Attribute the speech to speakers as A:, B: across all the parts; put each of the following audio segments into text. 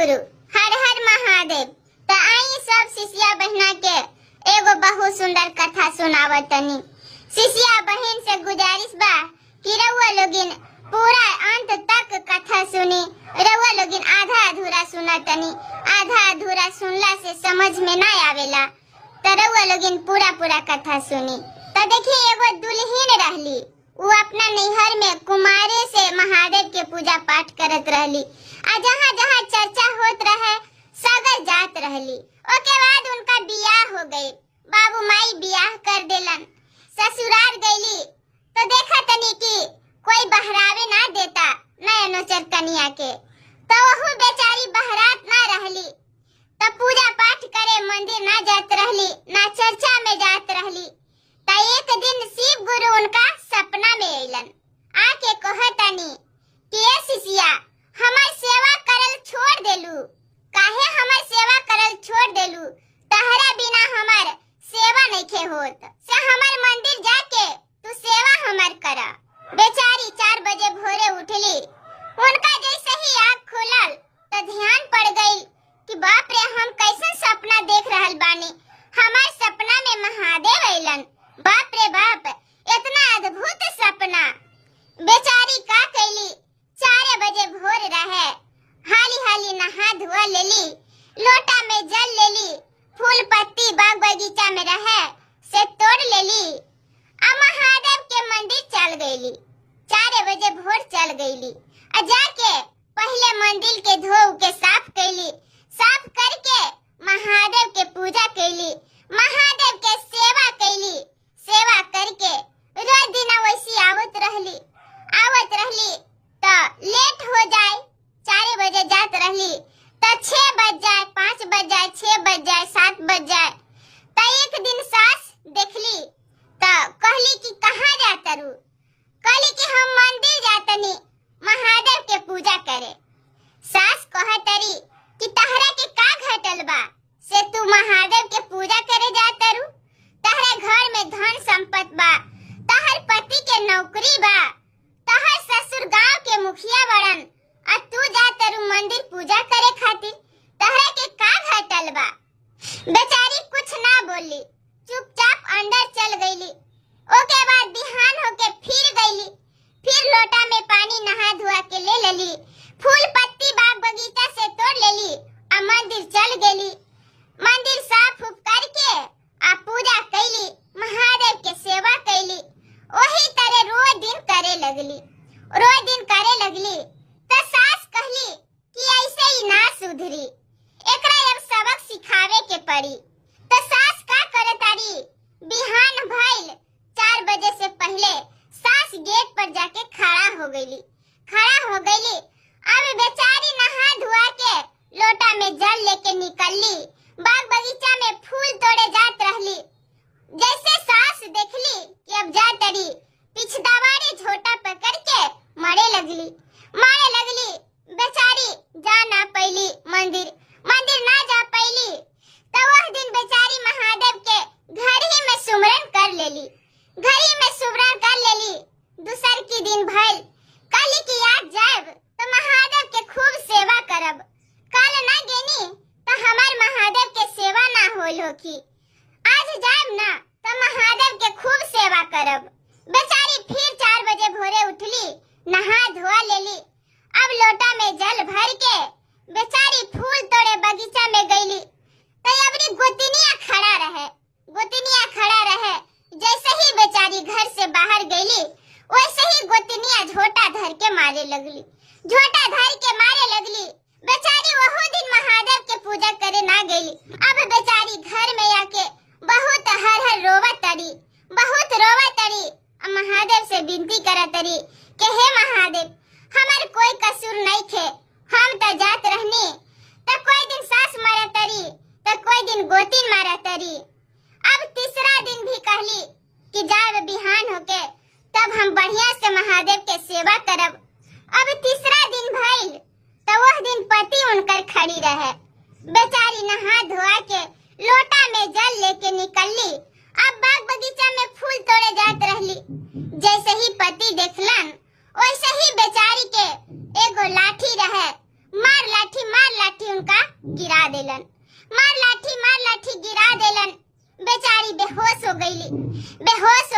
A: गुरु हर हर महादेव। तो आई सब शिष्या बहना के एगो बहुत सुंदर कथा सुनावतनी। शिष्या बहन से गुजारिश बा कि रउआ लोगिन पूरा अंत तक कथा सुनी। रउआ लोगिन आधा अधूरा सुनतनी, आधा अधूरा सुनला से समझ में ना आवेला, तो रउआ लोगिन पूरा पूरा कथा सुनी। तो देखिए एगो दुल्हन रहली, वो अपना नैहर में कुमारे से महादेव के पूजा पाठ करत रहली। आ जहाँ जहाँ चर्चा होत रहे सगर जात रहली। ओके बाद उनका बियाह हो गई, बाबू माई बियाह कर देलन। ससुराल गईली तो देखा तनी कि कोई बहरावे ना देता नया नोचर कनिया के, तो वहु बेचारी बहरात ना रहली। तो पूजा पाठ करे मंदिर ना जात रहली, ना चर्चा में जात रहली। तो एक दिन शिव गुरु उनका सपना में अइलन। आके कहतनी कि ए शिष्या, हमर सेवा करल छोड़ देलू, काहे हमर सेवा करल छोड़ देलू? तहरा बिना हमर सेवा नइखे होत, से हमर मंदिर जाके तू सेवा हमर करा। बेचारी 4 बजे भोरे उठली। उनका जैसे ही आँख खुलल तो ध्यान पड़ गई कि बाप रे, हम कैसन सपना देख रहल बानी। हमार सपना में महादेव अइलन। बाप रे बाप, इतना अद्भुत सपना। बेचारी का कैली, 4 बजे भोर रहे, हाली हाली नहा धुआ लेली, लोटा में जल लेली, फूल पत्ती बाग बगीचा में रहे से तोड़ लेली। अब महादेव के मंदिर चल गईली। 4 बजे भोर चल गईली। जाके पहले मंदिर के धो के साफ कैली। साफ करके महादेव के पूजा कैली, महादेव के सेवा कैली। सेवा करके रोज दिन वैसी आवत रहली तो लेट हो जाए। 4 बजे जात रहली तो 6 बज जाए, 5 बज जाए, 6 बज जाए, 7 बज जाए। तो एक दिन सास देखली तो कहली कि कहाँ जाता रू? कहली कि हम मंदिर जातनी महादेव के पूजा करे। सास कहतरी कि तहरा के का घटल बा से तू महादेव के पूजा करे जाता रू? तहरा घर में धन संपत्ति बा, तहर पति के नौकरी बा, तहर ससुर गांव के मुखिया बड़न, और तू जाता रू मंदिर पूजा करे खातिर। तहरा के का घटल बा? बेचारी कुछ ना बोली, चुपचाप अंदर चल गईली। ओके बाद बिहान होके फिर गईली, फिर लोटा में पानी नहा धुआ के ले लेली, फूल पत्ती बाग बगीचा से तोड़ लेली और मंदिर चल गेली। मंदिर साफ उफ करके आ पूजा कैली, महादेव के सेवा कैली। वही तरह रोज दिन करे लगली। तो सास कहली कि ऐसे ही ना सुधरी, एकरा अब सबक सिखावे के पड़ी। तो सास का करतारी, बिहान भइल 4 बजे से पहले सास गेट पर जाके खड़ा हो गईली। अब बेचारी नहा धुआ के लोटा में जल लेके निकलली, बाग बगीचा में फूल तोड़े जात रहली। जैसे सास देखली कि अब जा तरी, पिछदावारी झोटा पकड़ के मारे लगली। बेचारी जा ना पैली मंदिर ना जा पैली। तो वह दिन बेचारी महादेव के घर ही में सुमरन कर लेली। दूसर की दिन भइल, कहली कि आज जाब तो महादेव के खूब सेवा करब। कल ना गेनी तो हमार महादेव के सेवा ना होल होखी। आज जाब ना तो महादेव के खूब सेवा करब। बेचारी फिर 4 बजे भोरे उठली, नहा धोआ लेली। अब लोटा में जल भर के बेचारी फूल तोड़े बगीचा में गईली। तो अपनी गोतनिया खड़ा रहे। जैसे ही बेचारी घर से बाहर गईली, वैसे ही गोतनिया झोटा धर के मारे लगली। बेचारी वह दिन महादेव के पूजा करे ना गईली। अब बेचारी घर में आके बहुत हर रोवत तरी। महादेव से विनती करत तरी कि हे महादेव, हमार कोई कसूर नहीं थे, हम तो जात रहनी। तो कोई दिन सास मारा तरी, तो कोई दिन गोतिन मारा तरी। अब तीसरा दिन भी कहली कि जाब बिहान होके तब हम बढ़िया से महादेव के सेवा करब। अब तीसरा दिन भइल तो वह दिन पति उनकर खड़ी रहे। बेचारी नहा धोआ के लोटा में जल लेके निकलली। अब बाग बगीचा में फूल तोड़े जात रहली। जैसे ही पति देखलन, वैसे ही बेचारी के एगो लाठी रहे, मार लाठी गिरा देलन। मार लाठी गिरा देलन। बेचारी बेहोश हो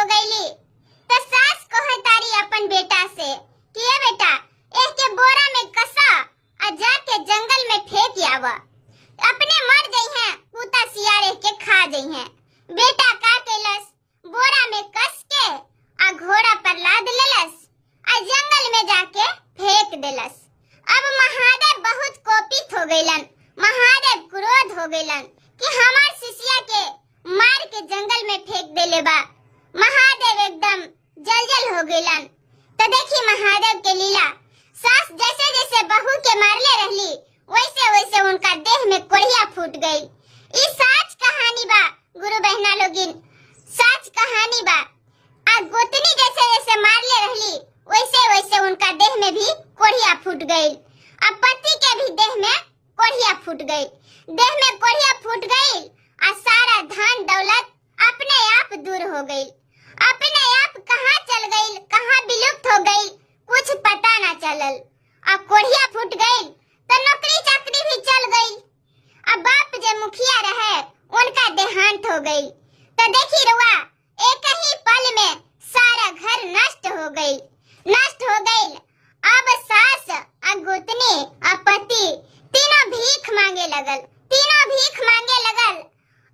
A: गईली। तो सास कहे तारी अपन बेटा से कि ये बेटा एक के बोरा में कसा और जाके जंगल में फेंक आवा, अपने मर गई हैं, कुत्ता सियारे के खा गई हैं। बेटा का केलस, बोरा में कस के आ घोड़ा पर लाद लेलस आ जंगल में जाके फेंक देलस। अब महादेव बहुत कोपित हो गईलन। महादेव क्रोध हो गईलन कि हमार शिष्या के मार के जंगल में फेंक देले बा। महादेव एकदम जल हो गईलन। तो देखी महादेव के लीला, सास जैसे जैसे बहू के मारले रहली वैसे वैसे उनका देह में कोढ़िया फूट गई। ई सच कहानी बा गुरु बहना लोगिन, सच कहानी बा। आ गोतनी जैसे जैसे मारले रहली वैसे वैसे उनका देह में भी कोढ़िया फूट गई। अब पति के भी देह में कोढ़िया फूट गई। देह में कोढ़िया फूट गई और सारा धन दौलत अपने आप दूर हो गई। अपने आप कहाँ चल गई, कहाँ विलुप्त हो गई, कुछ पता ना चलल। अब कोढ़िया फूट गई तो नौकरी चाकरी भी चल गई। अब बाप जो मुखिया रहे उनका देहांत हो गई। तो देखी रुआ एक ही पल में सारा घर नष्ट हो गई। अब सास और गोतनी और पति तीनों भीख मांगे लगल।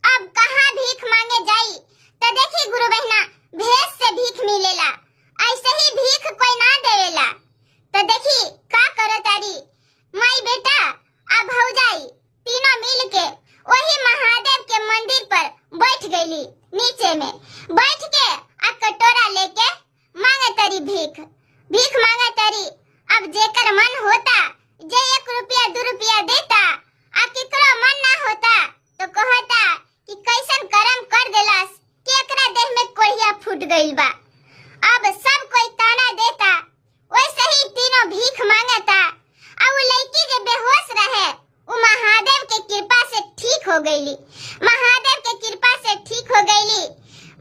A: अब कहाँ भीख मांगे जाई? तो देखी गुरु बहना, भेष से भीख मिलेला, ऐसे ही भीख कोई ना देवेला। तो देखी का करो तारी माई बेटा अब भौजाई तीनों मिल के वही महादेव के मंदिर पर बैठ गईली। नीचे में बैठ के आ कटोरा लेके मांगे तारी भीख मांगे तारी। अब जेकर मन होता जे 1 रुपया 2 रुपया देता, आ केकरो मन ना होता तो कहता कि कैसन कर्म कर देलास कि एकरा देह में कोढ़िया फूट गइल बा। अब सब कोई ताना देता, वैसे ही तीनों भीख मांगता। अब वो लड़की जो बेहोश रहे वो महादेव के कृपा से ठीक हो गईली।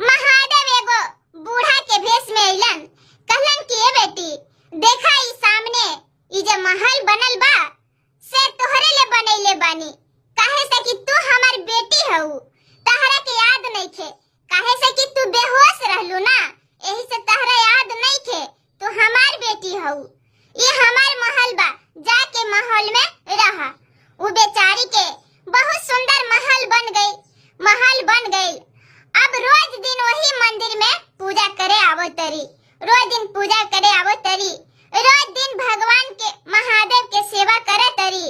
A: महादेव एगो बूढ़ा के भेष में अइलन। कहलन कि ए बेटी देखा ई सामने ई जो महल बनल बा से तोहरे ले बनैले बानी। काहे से कि तू हमार बेटी हऊ, तहरा के याद नहीं थे। काहे से कि तू बेहोश रहलू ना, यही से तहरा याद नहीं थे। तू हमार बेटी हऊ, ये हमार महल बा, जाके महल में रहा। वो बेचारी के बहुत सुंदर महल बन गई। अब रोज दिन वही मंदिर में पूजा करे आवतरी। रोज दिन भगवान के महादेव के सेवा करे तरी।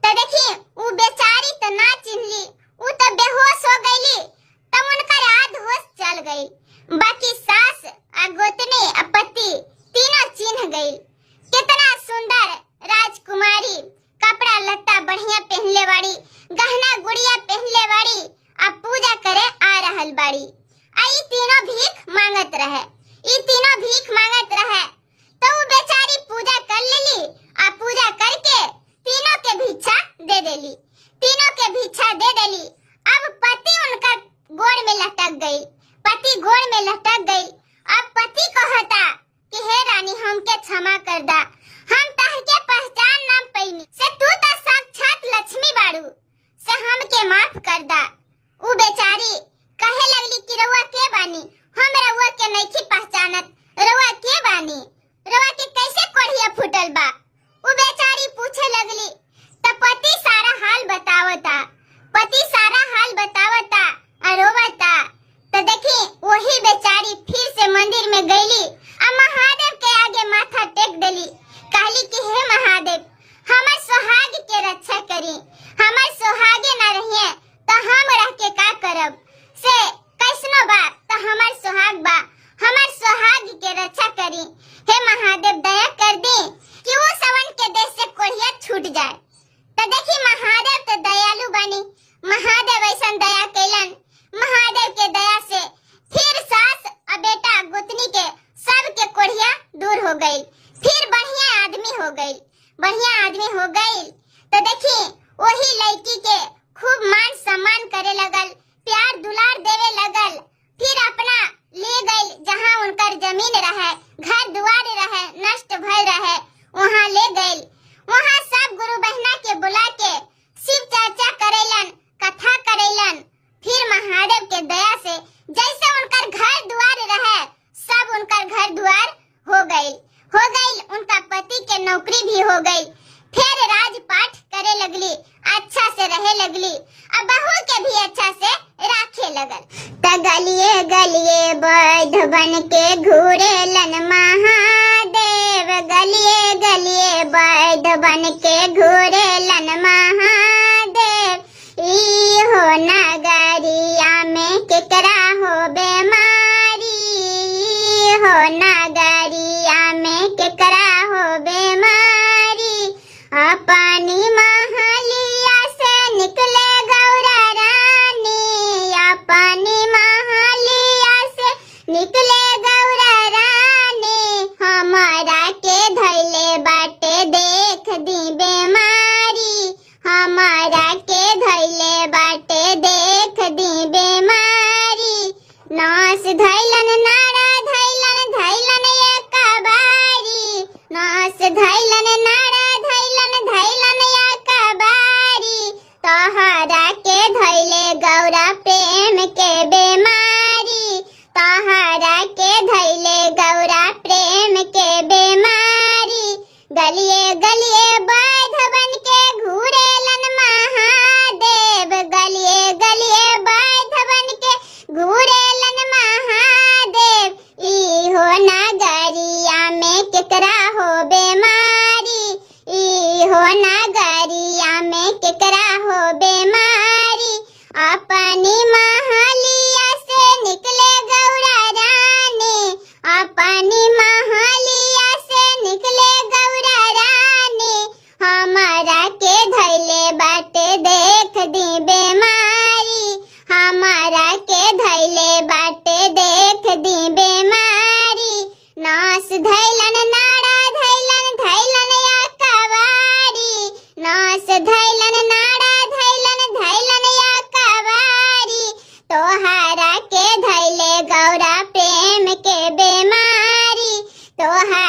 A: तो देखी वो बेचारी तो ना चिन्हली, वो तो बेहोश हो गईली। तो उनका याद होश चल गई। बाकी सास और गोतनी और पति तीनों चिन्ह गई। कितना सुंदर राजकुमारी, कपड़ा लत्ता बढ़िया पहनले बाड़ी, गहना गुड़िया पहनले बाड़ी, अब पूजा करे आ रहल बाड़ी। आई तीनों भीख मांगत रहे। तो वो बेचारी पूजा कर लेली और पूजा करके तीनों के भिक्षा दे देली। अब पति उनका गोड़ में लटक गई। अब पति कहता कि हे रानी हमके क्षमा कर दा, हम तहके पहचान ना पैनी से तू तो साक्षात लक्ष्मी बाड़ू, से हमके माफ कर दा। वो बेचारी कहे लगली कि रउआ के बानी, हम रउआ के नहीं पहचानत, रउआ के बानी, रउआ के कैसे कोढ़िया फूटल बा। वो बेचारी पूछे लगली। तो पति सारा हाल बतावता और रोवता। तो देखी वही बेचारी फिर से मंदिर में गईली और महादेव के आगे माथा टेक देली। कहली कि हे महादेव हमार सुहाग के रक्षा करी, हमार सुहागे ना रहिए तो हम रह के का करब, से कैसनो बा तो हमार सुहाग बा, हमार सुहाग के रक्षा करी। हे महादेव दया कर दी कि वो सवन के देश से कोढ़िया छूट जाए। तो देखी महादेव तो दयालु बनी। महादेव ऐसा दया कैलन। महादेव के दया से फिर सास और बेटा गोतनी के सब के कोढ़िया दूर हो गई। फिर बढ़िया आदमी हो गई। तो देखी वही लड़की के खूब मान सम्मान करे लगल, प्यार दुलार देवे लगल। फिर अपना ले गई जहाँ उनकर जमीन रहे, घर दुआर रहे, नष्ट भय रहे, वहाँ ले गई। वहाँ सब गुरु बहना के बुला के शिव चाचा नस धैलन नाड़ा धैलन धैलन या कवारी तोहारा के धैले गौरा प्रेम के बेमारी तोहारा